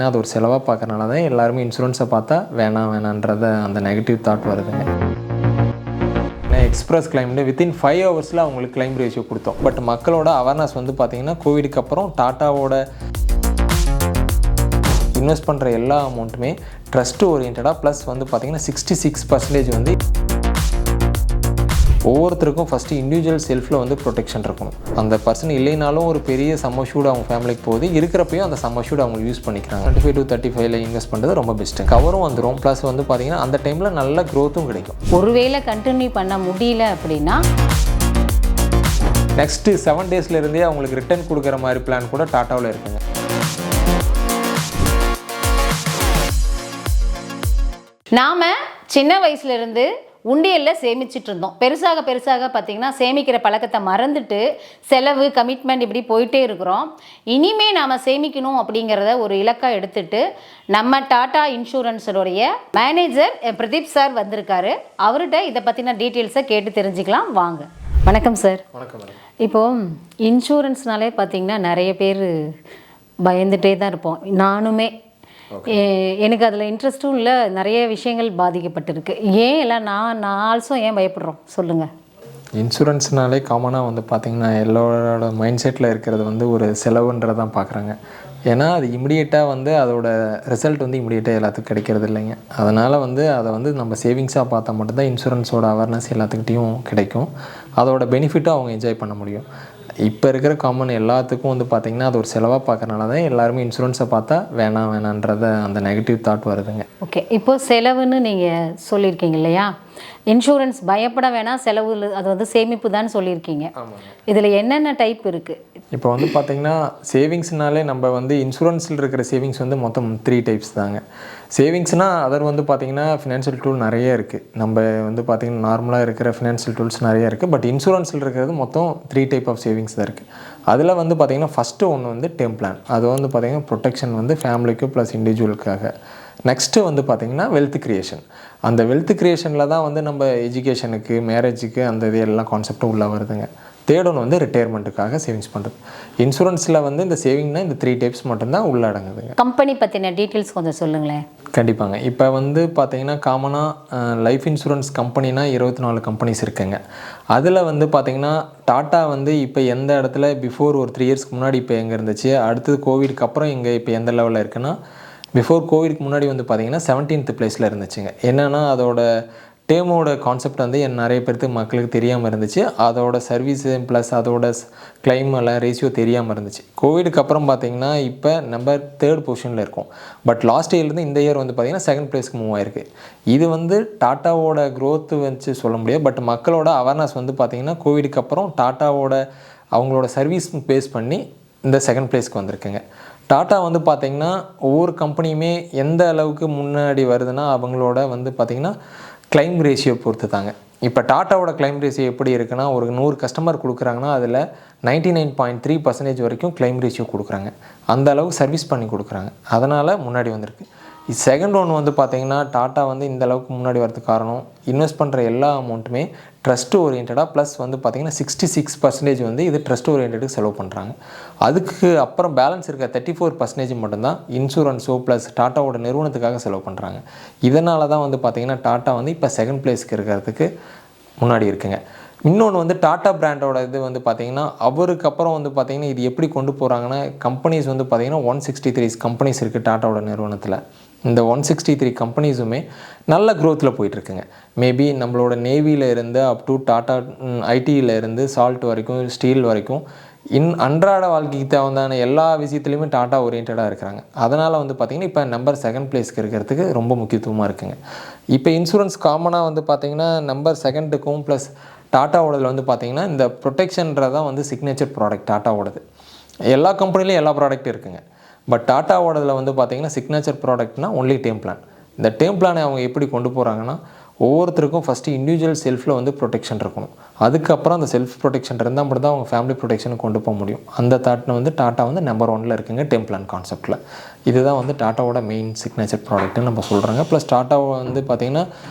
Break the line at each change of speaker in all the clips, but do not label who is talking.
அது ஒரு செலவாக பார்க்கறனால தான் எல்லாருமே இன்சூரன்ஸை பார்த்தா வேணான்றத அந்த நெகட்டிவ் தாட் வருதுங்க. எக்ஸ்பிரஸ் கிளைம்னு வித்தின் 5 ஹவர்ஸில் அவங்களுக்கு கிளைம் ரேஷியோ கொடுத்தோம். பட் மக்களோட அவேர்னஸ் வந்து பார்த்திங்கன்னா கோவிடுக்கு அப்புறம் டாட்டாவோட இன்வெஸ்ட் பண்ணுற எல்லா அமௌண்ட்டுமே ட்ரஸ்ட் ஓரியன்டாக ப்ளஸ் வந்து பார்த்திங்கன்னா 66% வந்து ஒவ்வொருத்தருக்கும் ஃபஸ்ட்டு இண்டிவிஜுவல் செல்ஃபில் வந்து ப்ரொடெக்ஷன் இருக்கணும். அந்த பர்சன் இல்லைனாலும் ஒரு பெரிய சம்மஷூட் அவங்க ஃபேமிலிக்கு போகுது, இருக்கிறப்பையும் அந்த சம்மஷூட் அவங்க யூஸ் பண்ணிக்கிறாங்க. 25 to 35 இன்வெஸ்ட் பண்ணுறது ரொம்ப பெஸ்ட்டு. கவரும் வந்துடும், ப்ளஸ் வந்து பார்த்திங்கன்னா அந்த டைமில் நல்ல க்ரோத்தும் கிடைக்கும்.
ஒருவேளை கண்டினியூ பண்ண முடியல அப்படின்னா
நெக்ஸ்ட்டு 7 டேஸ்லேருந்தே அவங்களுக்கு ரிட்டர்ன் கொடுக்குற மாதிரி பிளான் கூட டாட்டாவில் இருக்குங்க.
நாம் சின்ன வயசுலேருந்து உண்டியலில் சேமிச்சிட்டு இருந்தோம். பெருசாக பார்த்திங்கன்னா சேமிக்கிற பழக்கத்தை மறந்துட்டு செலவு கமிட்மெண்ட் இப்படி போயிட்டே இருக்கிறோம். இனிமே நாம் சேமிக்கணும் அப்படிங்கிறத ஒரு இலக்காக எடுத்துட்டு நம்ம டாடா இன்சூரன்ஸோடைய மேனேஜர் பிரதீப் சார் வந்திருக்காரு. அவர்கிட்ட இதை பற்றின டீட்டெயில்ஸை கேட்டு தெரிஞ்சுக்கலாம் வாங்க. வணக்கம் சார்.
வணக்கம் மேடம்.
இப்போது இன்சூரன்ஸ்னாலே பார்த்திங்கன்னா நிறைய பேர் பயந்துகிட்டே தான் இருப்போம். நானுமே எனக்கு அதில் இன்ட்ரெஸ்ட்டும் இல்லை, நிறைய விஷயங்கள் பாதிக்கப்பட்டிருக்கு. ஏன் எல்லாம் நான் ஆல்சோ ஏன் பயப்படுறோம் சொல்லுங்கள்.
இன்சூரன்ஸ்னாலே காமனாக வந்து பார்த்திங்கன்னா எல்லோரோட மைண்ட் செட்டில் இருக்கிறது வந்து ஒரு செலவுன்றதான் பார்க்குறாங்க. ஏன்னா அது இமிடியேட்டாக வந்து அதோட ரிசல்ட் வந்து இமிடியேட்டாக எல்லாத்துக்கும் கிடைக்கிறது இல்லைங்க. அதனால் வந்து அதை வந்து நம்ம சேவிங்ஸாக பார்த்தா மட்டும்தான் இன்சூரன்ஸோட அவேர்னஸ் எல்லாத்துக்கிட்டையும் கிடைக்கும். அதோட பெனிஃபிட்டும் அவங்க என்ஜாய் பண்ண முடியும். இப்போ இருக்கிற காமன் எல்லாத்துக்கும் வந்து பார்த்திங்கன்னா அது ஒரு செலவாக பார்க்கறனால தான் எல்லாருமே இன்சூரன்ஸை பார்த்தா வேணான்றத அந்த நெகட்டிவ் தாட் வருதுங்க.
ஓகே, இப்போது செலவுன்னு நீங்கள் சொல்லியிருக்கீங்க இல்லையா, இன்சூரன்ஸ் பயப்பட வேணாம், செலவு அது வந்து சேமிப்பு தான் சொல்லியிருக்கீங்க. இதில் என்னென்ன டைப் இருக்குது? இப்போ
வந்து பார்த்திங்கன்னா சேவிங்ஸ்னாலே நம்ம வந்து இன்சூரன்ஸில் இருக்கிற சேவிங்ஸ் வந்து மொத்தம் 3 டைப்ஸ் தாங்க. சேவிங்ஸ்னால் அதர் வந்து பார்த்திங்கன்னா ஃபினான்ஷியல் டூல் நிறைய இருக்குது. நம்ம வந்து பார்த்திங்கன்னா நார்மலாக இருக்கிற ஃபினான்ஷியல் டூல்ஸ் நிறைய இருக்குது. பட் இன்சூரன்ஸில் இருக்கிறது மொத்தம் 3 டைப் ஆஃப் சேவிங்ஸ் தான் இருக்குது. அதில் வந்து பார்த்திங்கன்னா ஃபஸ்ட்டு ஒன்று வந்து டேர்ம் பிளான். அது வந்து பார்த்திங்கன்னா ப்ரொடெக்ஷன் வந்து ஃபேமிலிக்கு ப்ளஸ் இண்டிவிஜுவலுக்காக. நெக்ஸ்ட்டு வந்து பார்த்திங்கன்னா வெல்த் க்ரியேஷன். அந்த வெல்த் க்ரியேஷனில் தான் வந்து நம்ம எஜுகேஷனுக்கு மேரேஜுக்கு அந்த இது எல்லாம் கான்செப்டும் உள்ளே வருதுங்க. தேர்ட் ஒன்று வந்து ரிட்டையர்மெண்ட்டுக்காக சேவிங்ஸ் பண்ணுறது. இன்சூரன்ஸில் வந்து இந்த சேவிங்னா இந்த 3 டைப்ஸ் மட்டும்தான் உள்ளடங்குதுங்க.
கம்பெனி பற்றின டீட்டெயில்ஸ் கொஞ்சம் சொல்லுங்களேன்.
கண்டிப்பாங்க. இப்போ வந்து பார்த்திங்கன்னா காமனாக லைஃப் இன்சூரன்ஸ் கம்பெனினா 24 கம்பெனிஸ் இருக்குங்க. அதில் வந்து பார்த்திங்கன்னா டாட்டா வந்து இப்போ எந்த இடத்துல பிஃபோர் ஒரு 3 இயர்ஸ்க்கு முன்னாடி இப்போ எங்கே இருந்துச்சு, அடுத்தது கோவிடுக்கு அப்புறம் இங்கே இப்போ எந்த லெவலில் இருக்குன்னா, பிஃபோர் கோவிடுக்கு முன்னாடி வந்து பார்த்திங்கன்னா 17th பிளேஸில் இருந்துச்சுங்க. என்னென்னா அதோட டேமோட கான்செப்ட் வந்து நிறைய பேருக்கு மக்களுக்கு தெரியாமல் இருந்துச்சு. அதோட சர்வீஸு ப்ளஸ் அதோட கிளைம் எல்லாம் ரேஷியோ தெரியாமல் இருந்துச்சு. கோவிடுக்கு அப்புறம் பார்த்திங்கன்னா இப்போ நம்பர் 3rd பொசிஷனில் இருக்கும். பட் லாஸ்ட் இயர்லேருந்து இந்த இயர் வந்து பார்த்திங்கன்னா 2nd பிளேஸ்க்கு மூவ் ஆயிருக்கு. இது வந்து டாட்டாவோட க்ரோத்து வச்சு சொல்ல முடியாது. பட் மக்களோட அவேர்னஸ் வந்து பார்த்திங்கன்னா கோவிடுக்கு அப்புறம் டாட்டாவோட அவங்களோட சர்வீஸ் பேஸ் பண்ணி இந்த 2nd பிளேஸ்க்கு வந்திருக்குங்க. டாட்டா வந்து பார்த்திங்கன்னா ஒவ்வொரு கம்பெனியுமே எந்த அளவுக்கு முன்னாடி வருதுன்னா அவங்களோட வந்து பார்த்திங்கன்னா கிளைம் ரேஷியோ பொறுத்து தாங்க. இப்போ டாட்டாவோட கிளைம் ரேஷியோ எப்படி இருக்குன்னா, ஒரு 100 கஸ்டமர் கொடுக்குறாங்கன்னா அதில் 99.3% வரைக்கும் கிளைம் ரேஷியோ கொடுக்குறாங்க. அந்த அளவுக்கு சர்வீஸ் பண்ணி கொடுக்குறாங்க. அதனால் முன்னாடி வந்திருக்கு. செகண்ட் ஒன்று வந்து பார்த்திங்கன்னா டாட்டா வந்து இந்த அளவுக்கு முன்னாடி வரதுக்கு காரணம் இன்வெஸ்ட் பண்ணுற எல்லா அமௌண்ட்டுமே ட்ரஸ்ட் ஓரியன்டாக ப்ளஸ் வந்து பார்த்திங்கன்னா 66% வந்து இது ட்ரஸ்ட் ஓரியன்டுக்கு செலவு பண்ணுறாங்க. அதுக்கு அப்புறம் பேலன்ஸ் இருக்க 34% மட்டும்தான் இன்சூரன்ஸோ ப்ளஸ் டாட்டாவோட நிறுவனத்துக்காக செலவு பண்ணுறாங்க. இதனால தான் வந்து பார்த்திங்கன்னா டாட்டா வந்து இப்போ 2nd பிளேஸ்க்கு இருக்கிறதுக்கு முன்னாடி இருக்குங்க. இன்னொன்று வந்து டாட்டா பிராண்டோட இது வந்து பார்த்திங்கன்னா அவருக்கு அப்புறம் வந்து பார்த்திங்கன்னா இது எப்படி கொண்டு போகிறாங்கன்னா, கம்பெனிஸ் வந்து பார்த்திங்கன்னா 163 கம்பெனிஸ் இருக்குது டாட்டாவோட நிறுவனத்தில். இந்த 163 கம்பெனிஸுமே நல்ல க்ரோத்தில் போயிட்டுருக்குங்க. மேபி நம்மளோட நேவியில் இருந்து அப் டு டாட்டா ஐடியில் இருந்து சால்ட் வரைக்கும் ஸ்டீல் வரைக்கும் அன்றாட வாழ்க்கைக்கு தேவையான எல்லா விஷயத்துலையுமே டாட்டா ஓரியன்டாக இருக்கிறாங்க. அதனால் வந்து பார்த்திங்கன்னா இப்போ நம்பர் 2nd பிளேஸ்க்கு இருக்கிறதுக்கு ரொம்ப முக்கியத்துவமாக இருக்குங்க. இப்போ இன்சூரன்ஸ் காமனாக வந்து பார்த்திங்கன்னா நம்பர் 2க்கும் ப்ளஸ் டாட்டாவோடதில் வந்து பார்த்திங்கன்னா இந்த ப்ரொடெக்ஷன்றதான் வந்து சிக்னேச்சர் ப்ராடக்ட் டாட்டாவோடது. எல்லா கம்பெனிலையும் எல்லா ப்ராடக்ட்டும் இருக்குங்க. பட் டாட்டாவோடதில் வந்து பார்த்திங்கன்னா சிக்னேச்சர் ப்ராடக்ட்னா ஒன்லி டேர்ம் பிளான். இந்த டேர்ம் பிளானை அவங்க எப்படி கொண்டு போகிறாங்கன்னா, ஒவ்வொருத்தருக்கும் ஃபஸ்ட்டு இண்டிவிஜுவல் செல்ஃபில் வந்து ப்ரொடெக்ஷன் இருக்கணும். அதுக்கப்புறம் அந்த செல்ஃப் ப்ரொடெக்ஷன் இருந்தால் மட்டும் தான் அவங்க ஃபேமிலி ப்ரொடெக்ஷனுக்கு கொண்டு போக முடியும். அந்த தாட்டில் வந்து டாட்டா வந்து நம்பர் 1ல் இருக்குங்க டேர்ம் பிளான் கான்செப்ட்டில். இதுதான் வந்து டாட்டாவோட மெயின் சிக்னேச்சர் ப்ராடக்ட்னு நம்ம சொல்கிறாங்க. ப்ளஸ் டாட்டாவை வந்து பார்த்திங்கன்னா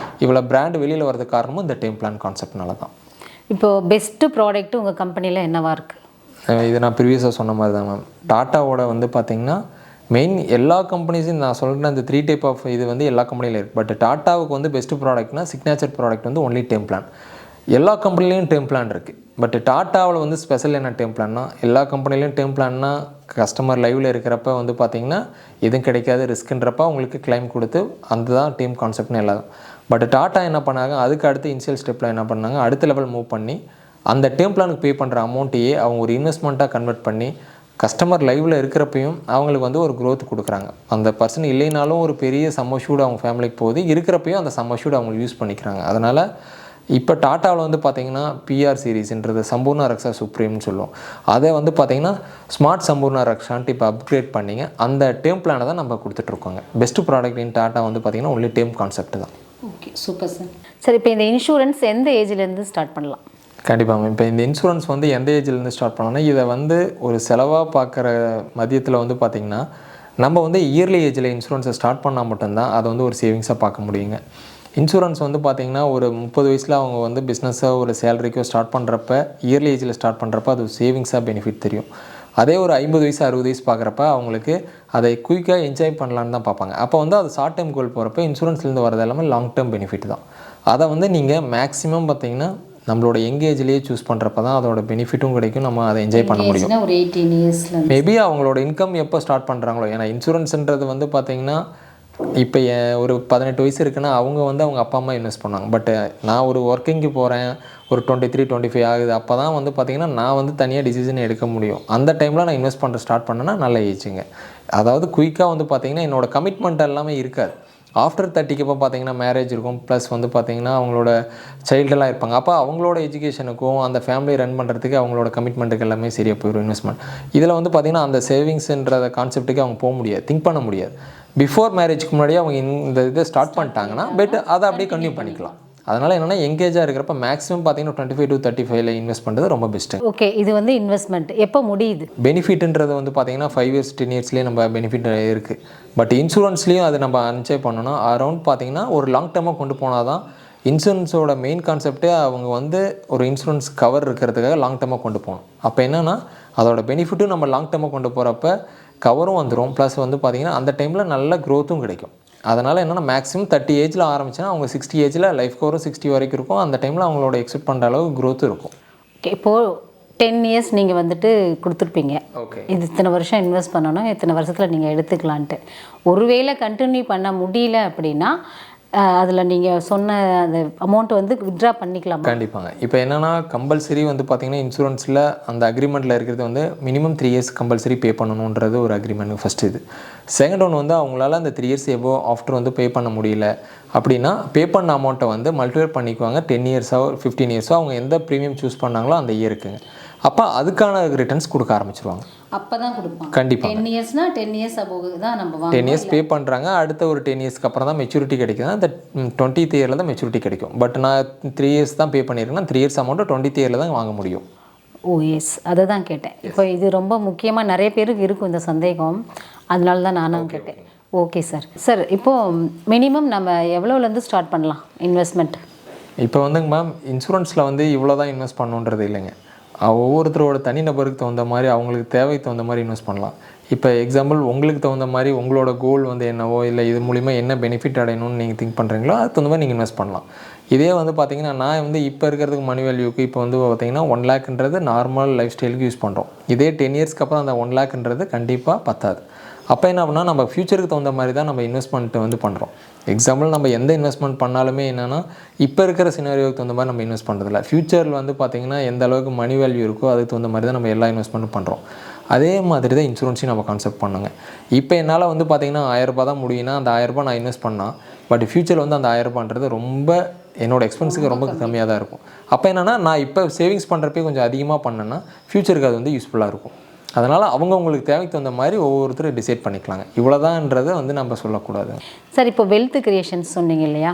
இவ்வளோ பிராண்டு வெளியில் வரதுக்கு காரணமும் இந்த டேர்ம் பிளான் கான்செப்ட்னால தான்.
இப்போது பெஸ்ட்டு ப்ராடக்ட்டு உங்கள் கம்பெனியில் என்னவாக இருக்குது?
இது நான் ப்ரீவியஸாக சொன்ன மாதிரி தான் மேம். டாட்டாவோட வந்து பார்த்திங்கன்னா மெயின் எல்லா கம்பெனிஸும் நான் சொல்கிற அந்த 3 டைப் ஆஃப் இது வந்து எல்லா கம்பெனிலையும் இருக்குது. பட் டாட்டாவுக்கு வந்து பெஸ்ட்டு ப்ராடக்ட்னா சிக்னேச்சர் ப்ராடக்ட் வந்து ஒன்லி டேர்ம் பிளான். எல்லா கம்பெனிலையும் டேர்ம் பிளான் இருக்குது. பட் டாட்டாவில் வந்து ஸ்பெஷல் என்ன டேர்ம் பிளான்னா, எல்லா கம்பெனிலையும் டேர்ம் பிளான்னா கஸ்டமர் லைவில் இருக்கிறப்ப வந்து பார்த்திங்கன்னா எதுவும் கிடைக்காது ரிஸ்க்குன்றப்ப அவங்களுக்கு கிளைம் கொடுத்து அந்த தான் டீம் கான்செப்ட்னு எல்லாரும். பட் டாட்டா என்ன பண்ணாங்க, அதுக்கு அடுத்து இனிஷியல் ஸ்டெப்பில் என்ன பண்ணாங்க, அடுத்த லெவல் மூவ் பண்ணி அந்த டேர்ம் பிளானுக்கு பே பண்ணுற அமௌண்ட்டையே அவங்க ஒரு இன்வெஸ்ட்மெண்ட்டாக கன்வெர்ட் பண்ணி கஸ்டமர் லைவில் இருக்கிறப்பையும் அவங்களுக்கு வந்து ஒரு க்ரோத் கொடுக்குறாங்க. அந்த பர்சன் இல்லைனாலும் ஒரு பெரிய சம்மஷூடு அவங்க ஃபேமிலிக்கு போகுது, இருக்கிறப்பையும் அந்த சம்மஷூடு அவங்க யூஸ் பண்ணிக்கிறாங்க. அதனால் இப்போ டாட்டாவில் வந்து பார்த்திங்கன்னா பிஆர் சீரீஸ்ன்றது சம்பூர்ணா ரக்ஷா சுப்ரீம்னு சொல்லுவோம். அதை வந்து பார்த்திங்கன்னா ஸ்மார்ட் சம்பூர்ணா ரக்ஷான்ட்டு இப்போ அப்கிரேட் பண்ணிங்க அந்த டேர்ம் பிளானை தான் நம்ம கொடுத்துட்ருக்கோங்க. பெஸ்ட்டு ப்ராடக்ட் இன் டாட்டா வந்து பார்த்திங்கன்னா ஒன்லி டேர்ம் கான்செப்ட் தான்.
Okay, super sir. சார் இப்போ இந்த இன்சூரன்ஸ் எந்த ஏஜ்லேருந்து ஸ்டார்ட் பண்ணலாம்?
கண்டிப்பாக இப்போ இந்த இன்சூரன்ஸ் வந்து எந்த ஏஜ்லேருந்து ஸ்டார்ட் பண்ணோன்னா, இதை வந்து ஒரு செலவாக பார்க்குற மதியத்தில் வந்து பார்த்திங்கன்னா நம்ம வந்து இயர்லி ஏஜில் இன்சூரன்ஸை ஸ்டார்ட் பண்ணால் மட்டும்தான் அதை வந்து ஒரு சேவிங்ஸாக பார்க்க முடியுங்க. இன்சூரன்ஸ் வந்து பார்த்திங்கன்னா ஒரு 30 வயசில் அவங்க வந்து பிஸ்னஸோ ஒரு சேலரிக்கோ ஸ்டார்ட் பண்ணுறப்ப இயர்லி ஏஜில் ஸ்டார்ட் பண்ணுறப்ப அது சேவிங்ஸாக பெனிஃபிட் தெரியும். அதே ஒரு 50 வயசு 60 வயசு பார்க்குறப்ப அவங்களுக்கு அதை குயிக்காக என்ஜாய் பண்ணலான்னு தான் பார்ப்பாங்க. அப்போ வந்து அது ஷார்ட் டைம் கோல் போகிறப்ப இன்சூரன்ஸ்லேருந்து வரது எல்லாமே லாங் டேர்ம் பெனிஃபிட் தான். அதை வந்து நீங்கள் மேக்ஸிமம் பார்த்திங்கன்னா நம்மளோட எங்கேஜ்லேயே சூஸ் பண்ணுறப்ப தான் அதோட பெனிஃபிட்டும் கிடைக்கும், நம்ம அதை என்ஜாய் பண்ண முடியும்.
ஒரு 18 இயர்ஸில்
மேபி அவங்களோட இன்கம் எப்போ ஸ்டார்ட் பண்ணுறாங்களோ, ஏன்னா இன்சூரன்ஸுன்றது வந்து பார்த்திங்கன்னா இப்போ ஒரு 18 வயசு இருக்குன்னா அவங்க வந்து அவங்க அப்பா அம்மா இன்வெஸ்ட் பண்ணுவாங்க. பட் நான் ஒரு ஒர்க்கிங்க்கு போகிறேன், ஒரு 23 25 ஆகுது, அப்போ தான் வந்து பார்த்திங்கன்னா நான் வந்து தனியாக டிசிஷன் எடுக்க முடியும். அந்த டைமில் நான் இன்வெஸ்ட் பண்ணுற ஸ்டார்ட் பண்ணேன்னா நல்ல ஏஜுங்க. அதாவது குயிக்காக வந்து பார்த்திங்கன்னா என்னோடய கமிட்மெண்ட் எல்லாமே இருக்காது. ஆஃப்டர் 30க்கு அப்போ பார்த்திங்கன்னா மேரேஜ் இருக்கும், ப்ளஸ் வந்து பார்த்திங்கன்னா அவங்களோட சைல்டெல்லாம் இருப்பாங்க. அப்போ அவங்களோட எஜுகேஷனுக்கும் அந்த ஃபேமிலி ரன் பண்ணுறதுக்கு அவங்களோட கமிட்மெண்ட்டுக்கு எல்லாமே சரியாக போயிடும் இன்வெஸ்ட்மெண்ட். இதில் வந்து பார்த்திங்கன்னா அந்த சேவிங்ஸ்ன்ற கான்செப்ட்டுக்கு அவங்க போக முடியாது, திங்க் பண்ண முடியாது. பிஃபோர் மேரேஜ்க்கு முன்னாடியே அவங்க இந்த இதை ஸ்டார்ட் பண்ணிட்டாங்கன்னா பட் அதை அப்படியே கன்டினியூ பண்ணிக்கலாம். அதனால் என்னென்னா எங்கேஜாக இருக்கிறப்ப மேக்ஸிமம் பார்த்தீங்கன்னா 25 to 35 இன்வெஸ்ட் பண்ணுறது ரொம்ப பெஸ்ட்டு.
ஓகே, இது வந்து இன்வெஸ்ட்மெண்ட் எப்போ முடியுது?
பெனிஃபிட்ன்றது வந்து பார்த்தீங்கன்னா 5 years 10 yearsலேயே நம்ம பெனிஃபிட் இருக்குது. பட் இன்சூரன்ஸ்லேயும் அது நம்ம என்ஜாய் பண்ணணும்னா அரௌண்ட் பார்த்தீங்கன்னா ஒரு லாங் டேர்மாக கொண்டு போனால் தான் இன்சூரன்ஸோட மெயின் கான்செப்டே அவங்க வந்து ஒரு இன்சூரன்ஸ் கவர் இருக்கிறதுக்காக லாங் டேர்மாக கொண்டு போகணும். அப்போ என்னென்னா அதோட பெனிஃபிட்டும் நம்ம லாங் டேர்மாக கொண்டு போகிறப்ப கவரும் வந்துடும், ப்ளஸ் வந்து பார்த்திங்கன்னா அந்த டைமில் நல்ல க்ரோத்தும் கிடைக்கும். அதனால் என்னென்னா மேக்ஸிமம் 30 ஏஜில் ஆரம்பிச்சுன்னா அவங்க 60 ஏஜில் லைஃப் கவரும் 60 வரைக்கும் இருக்கும். அந்த டைமில் அவங்களோட எக்ஸ்பெக்ட் பண்ணுற அளவு க்ரோத் இருக்கும்.
ஓகே, இப்போது 10 years நீங்கள் வந்துட்டு கொடுத்துருப்பீங்க.
ஓகே,
இது இத்தனை வருஷம் இன்வெஸ்ட் பண்ணணும், இத்தனை வருஷத்தில் நீங்கள் எடுத்துக்கலான்ட்டு. ஒருவேளை கண்டினியூ பண்ண முடியல அப்படின்னா அதில் நீங்கள் சொன்ன அந்த அமௌண்ட் வந்து வித்ட்ரா பண்ணிக்கலாம்.
கண்டிப்பாங்க. இப்போ என்னென்னா கம்பல்சரி வந்து பார்த்திங்கன்னா இன்சூரன்ஸில் அந்த அக்ரிமெண்ட்டில் இருக்கிறது வந்து மினிமம் 3 years கம்பல்சரி பே பண்ணணுன்றது ஒரு அக்ரிமெண்ட் ஃபஸ்ட்டு. இது செகண்ட் ஒன்று வந்து அவங்களால அந்த 3 years எபோ ஆஃப்டர் வந்து பே பண்ண முடியல அப்படின்னா பே பண்ண அமௌண்ட்டை வந்து மல்டிப்ளை பண்ணிக்குவாங்க. 10 yearsோ 15 yearsோ அவங்க எந்த ப்ரீமியம் சூஸ் பண்ணாங்களோ அந்த இயருக்குங்க. அப்போ அதுக்கான ரிட்டர்ன்ஸ் கொடுக்க ஆரம்பிச்சிருவாங்க.
அப்போ தான் கொடுப்பாங்க.
கண்டிப்பாக
10 yearsனா 10 years அபோவ் தான் நம்ம
10 years பே பண்ணுறாங்க. அடுத்த ஒரு 10 yearsக்கு அப்புறம் தான் மெச்சூரிட்டி கிடைக்குது. அந்த 20th இயரில் தான் மெச்சூரிட்டி கிடைக்கும். பட் நான் 3 years தான் பே பண்ணியிருக்கேன்னா 3 years அமௌண்ட்டு 20th இயரில் தான் வாங்க முடியும்.
ஓ எஸ், அதை தான் கேட்டேன். இப்போ இது ரொம்ப முக்கியமாக நிறைய பேருக்கு இருக்கும் இந்த சந்தேகம், அதனால தான் நானும் கேட்டேன். Okay sir. சார் இப்போது மினிமம் நம்ம எவ்வளோலேருந்து ஸ்டார்ட் பண்ணலாம் இன்வெஸ்ட்மெண்ட்?
இப்போ வந்துங்க மேம் இன்சூரன்ஸில் வந்து இவ்வளோ தான் இன்வெஸ்ட் பண்ணணுன்றது இல்லைங்க. ஒவ்வொருத்தரோட தனிநபருக்கு தகுந்த மாதிரி அவங்களுக்கு தேவைக்கு தகுந்த மாதிரி இன்வெஸ்ட் பண்ணலாம். இப்போ எக்ஸாம்பிள் உங்களுக்கு தகுந்த மாதிரி உங்களோட கோல் வந்து என்னவோ இல்லை இது மூலிமா என்ன பெனிஃபிட் அடையணும்னு நீங்கள் திங்க் பண்ணுறீங்களோ அதுக்கு தகுந்த மாதிரி நீங்கள் இன்வெஸ்ட் பண்ணலாம். இதே வந்து பார்த்திங்கன்னா நான் வந்து இப்போ இருக்கிறதுக்கு மணி வேல்யூக்கு இப்போ வந்து பார்த்திங்கன்னா 1 lakhன்றது நார்மல் லைஃப் ஸ்டைலுக்கு யூஸ் பண்ணுறோம். இதே 10 yearsக்கு அப்புறம் அந்த 1 lakhன்றது கண்டிப்பாக பத்தாது. அப்போ என்ன அப்படின்னா நம்ம ஃப்யூச்சருக்கு தகுந்த மாதிரி தான் நம்ம இன்வெஸ்ட்மெண்ட் வந்து பண்ணுறோம். எக்ஸாம்பிள் நம்ம எந்த இன்வெஸ்ட்மெண்ட் பண்ணாலுமே என்னென்னா இப்போ இருக்கிற சினாரியோவுக்கு தகுந்த மாதிரி நம்ம இன்வெஸ்ட் பண்ணுறதில்ல. ஃப்யூச்சரில் வந்து பார்த்திங்கன்னா எந்த அளவுக்கு மணி வேல்யூ இருக்கோ அதுக்கு தகுந்த மாதிரி தான் நம்ம எல்லா இன்வெஸ்ட்மெண்ட்டும் பண்ணுறோம். அதே மாதிரி தான் இன்சூரன்ஸையும் நம்ம கான்செப்ட் பண்ணுங்க. இப்போ என்னால் வந்து பார்த்திங்கன்னா 1000 ரூபாய் தான் முடியும்னா அந்த 1000 ரூபாய் நான் இன்வெஸ்ட் பண்ணால் பட் ஃப்யூச்சரில் வந்து அந்த 1000 ரூபான்றது ரொம்ப என்னோடய எக்ஸ்பென்ஸுக்கு ரொம்ப கம்மியாக தான் இருக்கும். அப்போ என்னென்னா நான் இப்போ சேவிங்ஸ் பண்ணுறப்பே கொஞ்சம் அதிகமாக பண்ணேன்னா ஃப்யூச்சருக்கு அது வந்து யூஸ்ஃபுல்லாக இருக்கும். அதனால் அவங்கவுங்களுக்கு தேவைக்கு தகுந்த மாதிரி ஒவ்வொருத்தரும் டிசைட் பண்ணிக்கலாங்க. இவ்வளோதான்றதை வந்து நம்ம சொல்லக்கூடாது.
சார் இப்போ வெல்த் கிரியேஷன்ஸ் சொன்னீங்க இல்லையா,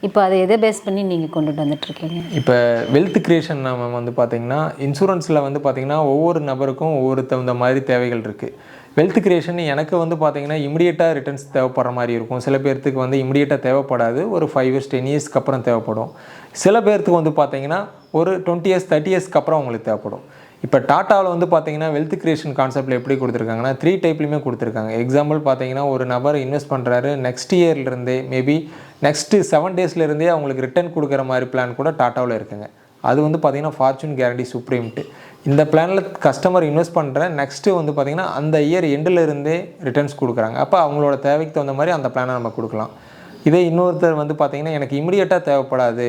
இப்போ அதை எதை பேஸ் பண்ணி நீங்கள் கொண்டுட்டு வந்துட்டுருக்கீங்க?
இப்போ வெல்த் கிரியேஷன் நம்ம வந்து பார்த்திங்கன்னா இன்சூரன்ஸில் வந்து பார்த்திங்கன்னா ஒவ்வொரு நபருக்கும் ஒவ்வொரு தகுந்த மாதிரி தேவைகள் இருக்குது. வெல்த் கிரியேஷன் எனக்கு வந்து பார்த்திங்கன்னா இமிடியேட்டாக ரிட்டர்ன்ஸ் தேவைப்படுற மாதிரி இருக்கும். சில பேர்த்துக்கு வந்து இமிடியேட்டாக தேவைப்படாது, ஒரு 5 years 10 yearsக்கு அப்புறம் தேவைப்படும். சில பேர்த்துக்கு வந்து பார்த்திங்கன்னா ஒரு 20 years 30 yearsக்கு அப்புறம் அவங்களுக்கு தேவைப்படும். இப்போ டாட்டாவில் வந்து பார்த்தீங்கன்னா வெல்த் கிரியேஷன் கான்செப்ட்டில் எப்படி கொடுத்துருக்காங்கன்னா 3 டைப்லையுமே கொடுத்துருக்காங்க. எக்ஸாம்பிள் பார்த்தீங்கன்னா ஒரு நபர் இன்வெஸ்ட் பண்ணுறாரு, நெக்ஸ்ட் இயர்லேருந்தே மேபி நெக்ஸ்ட்டு 7 டேஸ்லேருந்தே அவங்களுக்கு ரிட்டர்ன் கொடுக்குற மாதிரி பிளான் கூட டாட்டாவில் இருக்குங்க. அது வந்து பார்த்திங்கன்னா ஃபார்ச்சூன் கேரண்டி சுப்ரீம்ட்டு. இந்த பிளானில் கஸ்டமர் இன்வெஸ்ட் பண்ணுற நெக்ஸ்ட்டு வந்து பார்த்திங்கன்னா அந்த இயர் எண்டிலிருந்தே ரிட்டர்ன்ஸ் கொடுக்குறாங்க. அப்போ அவங்களோட தேவைக்கு தகுந்த மாதிரி அந்த பிளானை நம்ம கொடுக்கலாம். இதே இன்னொருத்தர் வந்து பார்த்திங்கன்னா எனக்கு இமிடியேட்டாக தேவைப்படாது,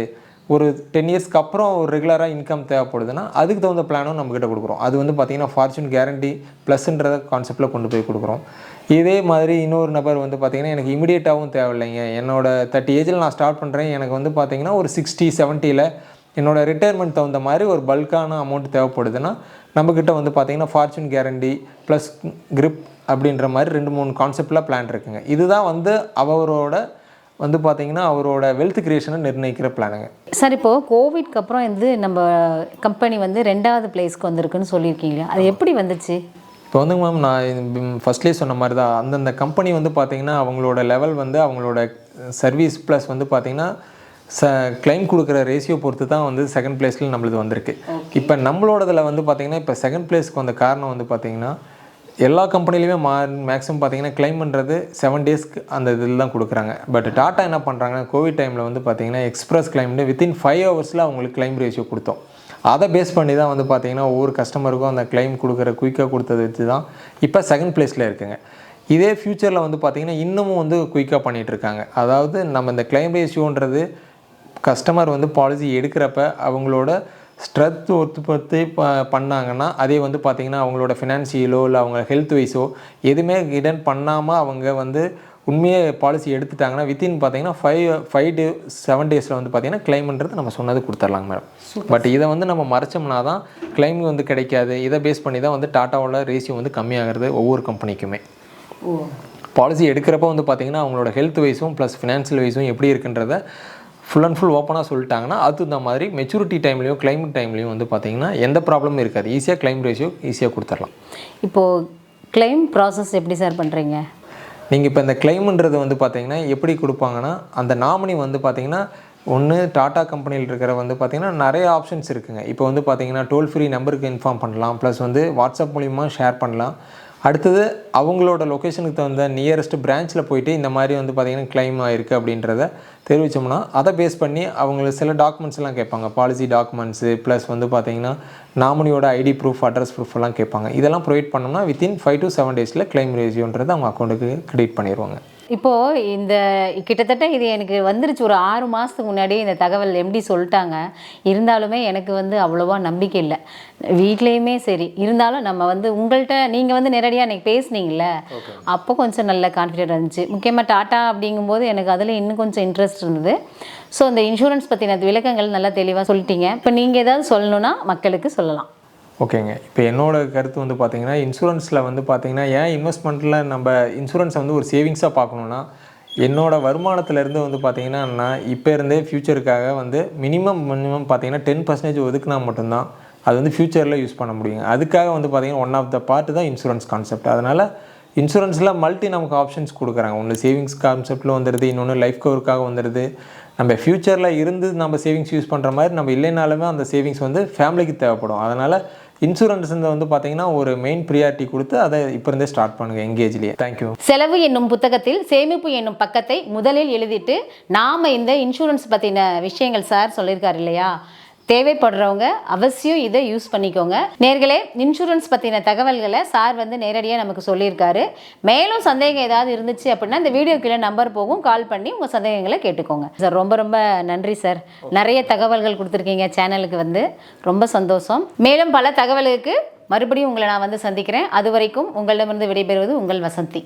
ஒரு 10 இயர்ஸ்க்கு அப்புறம் ஒரு ரெகுலராக இன்கம் தேவைப்படுதுன்னா அதுக்கு தகுந்த பிளானும் நம்மக்கிட்ட கொடுக்குறோம். அது வந்து பார்த்திங்கன்னா ஃபார்ச்சூன் கேரண்டி ப்ளஸ்ன்றத கான்செப்டில் கொண்டு போய் கொடுக்குறோம். இதே மாதிரி இன்னொரு நபர் வந்து பார்த்திங்கன்னா எனக்கு இமிடியேட்டாகவும் தேவையில்லைங்க, என்னோட 30 ஏஜில் நான் ஸ்டார்ட் பண்ணுறேன், எனக்கு வந்து பார்த்திங்கன்னா ஒரு 60 70ல் என்னோடய ரிட்டையர்மெண்ட் தகுந்த மாதிரி ஒரு பல்கான அமௌண்ட் தேவைப்படுதுன்னா நம்மக்கிட்ட வந்து பார்த்திங்கன்னா ஃபார்ச்சூன் கேரண்டி ப்ளஸ் கிரிப் அப்படின்ற மாதிரி 2-3 கான்செப்டில் பிளான் இருக்குங்க. இதுதான் வந்து அவரோட வந்து பார்த்திங்கன்னா அவரோட வெல்த் கிரியேஷனை நிர்ணயிக்கிற பிளானுங்க.
சார் இப்போது கோவிட்க்கு அப்புறம் வந்து நம்ம கம்பெனி வந்து 2வது பிளேஸ்க்கு வந்திருக்குன்னு சொல்லியிருக்கீங்களா, அது எப்படி வந்துச்சு?
இப்போ வந்து மேம் நான் ஃபஸ்ட்லேயே சொன்ன மாதிரி தான் அந்தந்த கம்பெனி வந்து பார்த்திங்கன்னா அவங்களோட லெவல் வந்து அவங்களோட சர்வீஸ் ப்ளஸ் வந்து பார்த்திங்கன்னா கிளைம் கொடுக்குற ரேஷியோ பொறுத்து தான் வந்து 2nd பிளேஸில் நம்மளுது வந்திருக்கு. இப்போ நம்மளோடதில் வந்து பார்த்திங்கன்னா இப்போ 2nd பிளேஸ்க்கு வந்த காரணம் வந்து பார்த்திங்கன்னா எல்லா கம்பெனிலையுமே மேக்ஸிமம் பார்த்திங்கன்னா கிளைம் பண்ணுறது 7 டேஸ்க்கு அந்த இதில் தான் கொடுக்குறாங்க. பட் டாட்டா என்ன பண்ணுறாங்கன்னா கோவிட் டைமில் வந்து பார்த்திங்கன்னா எக்ஸ்பிரஸ் கிளைம்னு வித்தின் 5 ஹவர்ஸில் அவங்களுக்கு கிளைம் ரேஷியோ கொடுத்தோம். அதை பேஸ் பண்ணி தான் வந்து பார்த்திங்கன்னா ஒவ்வொரு கஸ்டமருக்கும் அந்த கிளைம் கொடுக்குற குயிக்காக கொடுத்தது வச்சு தான் இப்போ 2nd பிளேஸில் இருக்குங்க. இதே ஃப்யூச்சரில் வந்து பார்த்திங்கன்னா இன்னமும் வந்து குயிக்காக பண்ணிகிட்ருக்காங்க. அதாவது நம்ம இந்த கிளைம் ரேஷியோன்றது கஸ்டமர் வந்து பாலிசி எடுக்கிறப்ப அவங்களோட ஸ்ட்ரென்த் ஒத்துப்பத்தி பண்ணாங்கன்னா அதே வந்து பார்த்திங்கன்னா அவங்களோட ஃபினான்ஷியலோ இல்லை அவங்க ஹெல்த் வைஸோ எதுவுமே கிடன் பண்ணாமல் அவங்க வந்து உண்மையே பாலிசி எடுத்துட்டாங்கன்னா வித்தின் பார்த்திங்கன்னா 5 to 7 டேஸில் வந்து பார்த்திங்கன்னா கிளைம்ன்றது நம்ம சொன்னது கொடுத்துர்லாங்க மேடம். பட் இதை வந்து நம்ம மறைச்சோம்னா தான் கிளைம் வந்து கிடைக்காது. இதை பேஸ் பண்ணி தான் வந்து டாட்டாவோட ரேஷியோ வந்து கம்மியாகிறது ஒவ்வொரு கம்பெனிக்குமே. பாலிசி எடுக்கிறப்ப வந்து பார்த்திங்கன்னா அவங்களோட ஹெல்த் வைஸும் ப்ளஸ் ஃபினான்ஷியல் வைஸும் எப்படி இருக்குன்றத ஃபுல் அண்ட் ஃபுல் ஓப்பனாக சொல்லிட்டாங்கன்னா அது இந்த மாதிரி மெச்சூரிட்டி டைம்லையும் கிளைம் டைம்லையும் வந்து பார்த்திங்கன்னா எந்த ப்ராப்ளமும் இருக்காது. ஈஸியாக கிளைம் ரேஷியோ ஈஸியாக கொடுத்துடலாம்.
இப்போது கிளைம் ப்ராசஸ் எப்படி சார் பண்ணுறீங்க?
நீங்கள் இப்போ இந்த கிளைம்ன்றது வந்து பார்த்திங்கன்னா எப்படி கொடுப்பாங்கன்னா அந்த நாமினி வந்து பார்த்திங்கன்னா ஒன்று டாட்டா கம்பெனியில் இருக்கிற வந்து பார்த்திங்கன்னா நிறைய ஆப்ஷன்ஸ் இருக்குங்க. இப்போ வந்து பார்த்திங்கன்னா டோல் ஃப்ரீ நம்பருக்கு இன்ஃபார்ம் பண்ணலாம், ப்ளஸ் வந்து வாட்ஸ்அப் மூலிமா ஷேர் பண்ணலாம். அடுத்தது அவங்களோட லொக்கேஷனுக்கு தகுந்த நியரஸ்ட் பிரான்ச்சில் போயிட்டு இந்த மாதிரி வந்து பார்த்திங்கன்னா கிளைம் ஆகிருக்கு அப்படின்றத தெரிவித்தோம்னா அதை பேஸ் பண்ணி அவங்களுக்கு சில டாக்குமெண்ட்ஸ்லாம் கேட்பாங்க, பாலிசி டாக்குமெண்ட்ஸு ப்ளஸ் வந்து பார்த்திங்கன்னா நாமினியோட ஐடி ப்ரூஃப் அட்ரஸ் ப்ரூஃப் எல்லாம் கேட்பாங்க. இதெல்லாம் ப்ரொவைட் பண்ணோம்னா வித்தின் 5 to 7 டேஸில் கிளைம் ரேஷியோன்றது அவங்க அக்கௌண்ட்டுக்கு கிரெடிட் பண்ணிடுவாங்க.
இப்போது இந்த கிட்டத்தட்ட இது எனக்கு வந்துருச்சு ஒரு 6 மாதத்துக்கு முன்னாடியே இந்த தகவல் எம்டி சொல்லிட்டாங்க. இருந்தாலுமே எனக்கு வந்து அவ்வளோவா நம்பிக்கை இல்லை, வீட்லேயுமே சரி. இருந்தாலும் நம்ம வந்து உங்கள்கிட்ட நீங்கள் வந்து நேரடியாக எனக்கு பேசுனீங்கள, அப்போ கொஞ்சம் நல்ல கான்ஃபிடென்ட் இருந்துச்சு. முக்கியமாக டாட்டா அப்படிங்கும்போது எனக்கு அதில் இன்னும் கொஞ்சம் இன்ட்ரெஸ்ட் இருந்தது. ஸோ இந்த இன்சூரன்ஸ் பற்றின விளக்கங்கள் நல்லா தெளிவாக சொல்லிட்டீங்க. இப்போ நீங்கள் ஏதாவது சொல்லணுன்னா மக்களுக்கு சொல்லலாம்.
ஓகேங்க. இப்போ என்னோடய கருத்து வந்து பார்த்திங்கன்னா இன்சூரன்ஸில் வந்து பார்த்திங்கன்னா ஏன் இன்வெஸ்ட்மெண்ட்டில் நம்ம இன்சூரன்ஸை வந்து ஒரு சேவிங்ஸாக பார்க்கணுன்னா என்னோடய வருமானத்துலேருந்து வந்து பார்த்திங்கன்னா நான் இப்போ இருந்தே ஃப்யூச்சருக்காக வந்து மினிமம் பார்த்திங்கன்னா 10% ஒதுக்குனா மட்டும்தான் அது வந்து ஃப்யூச்சரில் யூஸ் பண்ண முடியுங்க. அதுக்காக வந்து பார்த்திங்கன்னா ஒன் ஆஃப் த பார்ட் தான் இன்சூரன்ஸ் கான்செப்ட். அதனால் இன்சூரன்ஸில் நமக்கு ஆப்ஷன்ஸ் கொடுக்குறாங்க. ஒன்று சேவிங்ஸ் கான்செப்டில் வந்துடுது, இன்னொன்று லைஃப் கவருக்காக வந்துடுது. நம்ம ஃப்யூச்சரில் இருந்து நம்ம சேவிங்ஸ் யூஸ் பண்ணுற மாதிரி நம்ம இல்லைனாலுமே அந்த சேவிங்ஸ் வந்து ஃபேமிலிக்கு தேவைப்படும். அதனால் இன்சூரன்ஸ் வந்து பார்த்தீங்கன்னா ஒரு மெயின் ப்ரியாரிட்டி கொடுத்து அதை இப்போ இருந்தே ஸ்டார்ட் பண்ணுங்கள் எங்கேஜ்லேயே. தேங்க்யூ.
செலவு என்னும் புத்தகத்தில் சேமிப்பு என்னும் பக்கத்தை முதலில் எழுதிட்டு நாம் இந்த இன்சூரன்ஸ் பற்றின விஷயங்கள் சார் சொல்லியிருக்காரு இல்லையா, தேவைப்படுறவங்க அவசியம் இதை யூஸ் பண்ணிக்கோங்க. நேர்களே, இன்சூரன்ஸ் பற்றின தகவல்களை சார் வந்து நேரடியாக நமக்கு சொல்லியிருக்காரு. மேலும் சந்தேகம் ஏதாவது இருந்துச்சு அப்படின்னா இந்த வீடியோ கீழே நம்பர் போகும், கால் பண்ணி உங்கள் சந்தேகங்களை கேட்டுக்கோங்க. சார் ரொம்ப ரொம்ப நன்றி சார். நிறைய தகவல்கள் கொடுத்துருக்கீங்க சேனலுக்கு, வந்து ரொம்ப சந்தோஷம். மேலும் பல தகவலுக்கு மறுபடியும் உங்களை நான் வந்து சந்திக்கிறேன். அது வரைக்கும் உங்களிடமிருந்து விடைபெறுவது உங்கள் வசந்தி.